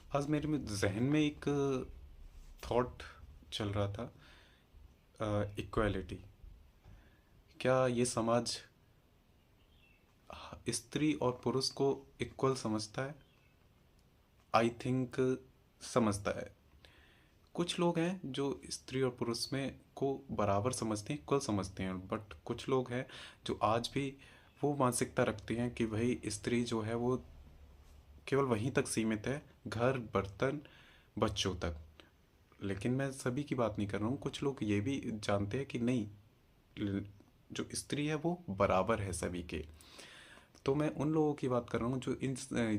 आज मेरे में जहन में एक थॉट चल रहा था। इक्वालिटी। क्या ये समाज स्त्री और पुरुष को इक्वल समझता है? आई थिंक समझता है। कुछ लोग हैं जो स्त्री और पुरुष में को बराबर समझते हैं, इक्वल समझते हैं, बट कुछ लोग हैं जो आज भी वो मानसिकता रखते हैं कि भाई स्त्री जो है वो केवल वहीं तक सीमित है, घर बर्तन बच्चों तक। लेकिन मैं सभी की बात नहीं कर रहा हूँ, कुछ लोग ये भी जानते हैं कि नहीं, जो स्त्री है वो बराबर है सभी के। तो मैं उन लोगों की बात कर रहा हूँ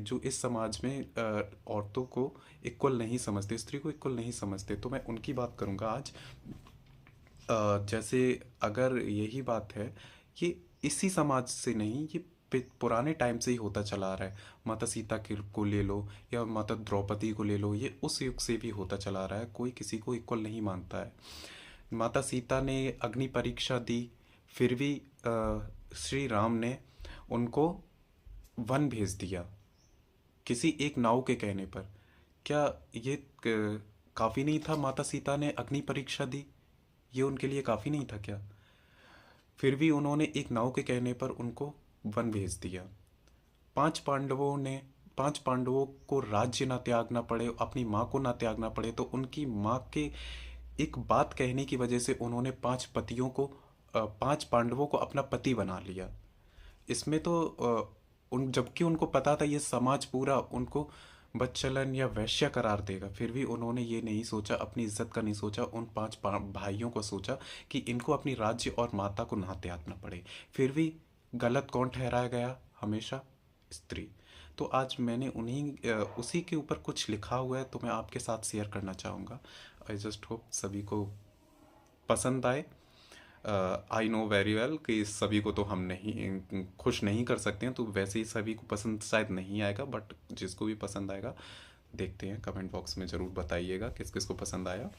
जो इस समाज में औरतों को इक्वल नहीं समझते, स्त्री को इक्वल नहीं समझते। तो मैं उनकी बात करूँगा आज। जैसे अगर यही बात है, ये इसी समाज से नहीं, ये पुराने टाइम से ही होता चला आ रहा है। माता सीता को ले लो या माता द्रौपदी को ले लो, ये उस युग से भी होता चला आ रहा है। कोई किसी को इक्वल नहीं मानता है। माता सीता ने अग्नि परीक्षा दी, फिर भी श्री राम ने उनको वन भेज दिया किसी एक नाव के कहने पर। क्या ये काफ़ी नहीं था? माता सीता ने अग्नि परीक्षा दी, ये उनके लिए काफ़ी नहीं था क्या? फिर भी उन्होंने एक नाव के कहने पर उनको वन भेज दिया। पांच पांडवों ने पांच पांडवों को राज्य ना त्यागना पड़े, अपनी माँ को ना त्यागना पड़े, तो उनकी माँ के एक बात कहने की वजह से उन्होंने पांच पतियों को, पांच पांडवों को अपना पति बना लिया। इसमें तो उन जबकि उनको पता था ये समाज पूरा उनको बदचलन या वैश्य करार देगा, फिर भी उन्होंने ये नहीं सोचा, अपनी इज्जत का नहीं सोचा, उन पांच भाइयों को सोचा कि इनको अपनी राज्य और माता को ना त्यागना पड़े। फिर भी गलत कौन ठहराया गया? हमेशा स्त्री। तो आज मैंने उसी के ऊपर कुछ लिखा हुआ है, तो मैं आपके साथ शेयर करना चाहूँगा। आई जस्ट होप सभी को पसंद आए। आई नो वेरी वेल कि सभी को तो हम नहीं खुश नहीं कर सकते हैं, तो वैसे ही सभी को पसंद शायद नहीं आएगा, बट जिसको भी पसंद आएगा देखते हैं। कमेंट बॉक्स में ज़रूर बताइएगा किस किस को पसंद आया।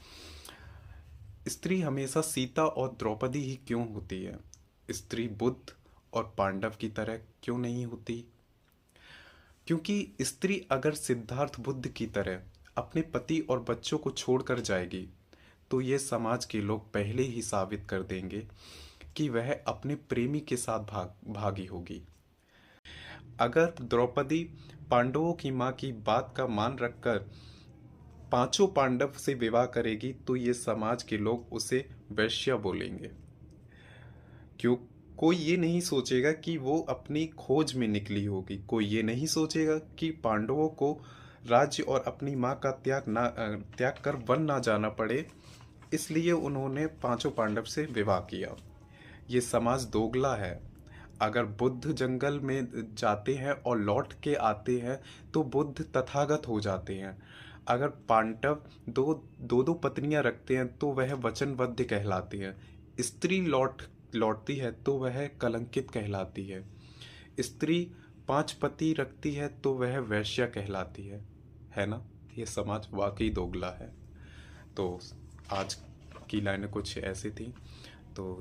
स्त्री हमेशा सीता और द्रौपदी ही क्यों होती है? स्त्री बुद्ध और पांडव की तरह क्यों नहीं होती? क्योंकि स्त्री अगर सिद्धार्थ बुद्ध की तरह अपने पति और बच्चों को छोड़कर जाएगी, तो ये समाज के लोग पहले ही साबित कर देंगे कि वह अपने प्रेमी के साथ भागी होगी। अगर द्रौपदी पांडवों की माँ की बात का मान रखकर पांचों पांडव से विवाह करेगी, तो ये समाज के लोग उसे वैश्या बोलेंगे। क्यों? कोई ये नहीं सोचेगा कि वो अपनी खोज में निकली होगी, कोई ये नहीं सोचेगा कि पांडवों को राज्य और अपनी माँ का त्याग कर वन ना जाना पड़े, इसलिए उन्होंने पांचों पांडव से विवाह किया। ये समाज दोगला है। अगर बुद्ध जंगल में जाते हैं और लौट के आते हैं तो बुद्ध तथागत हो जाते हैं। अगर पांडव दो पत्नियां रखते हैं तो वह वचनबद्ध कहलाते हैं। स्त्री लौटती है तो वह कलंकित कहलाती है। स्त्री पांच पति रखती है तो वह वैश्या कहलाती है ना? ये समाज वाकई दोगला है। तो आज की लाइनें कुछ ऐसी थी। तो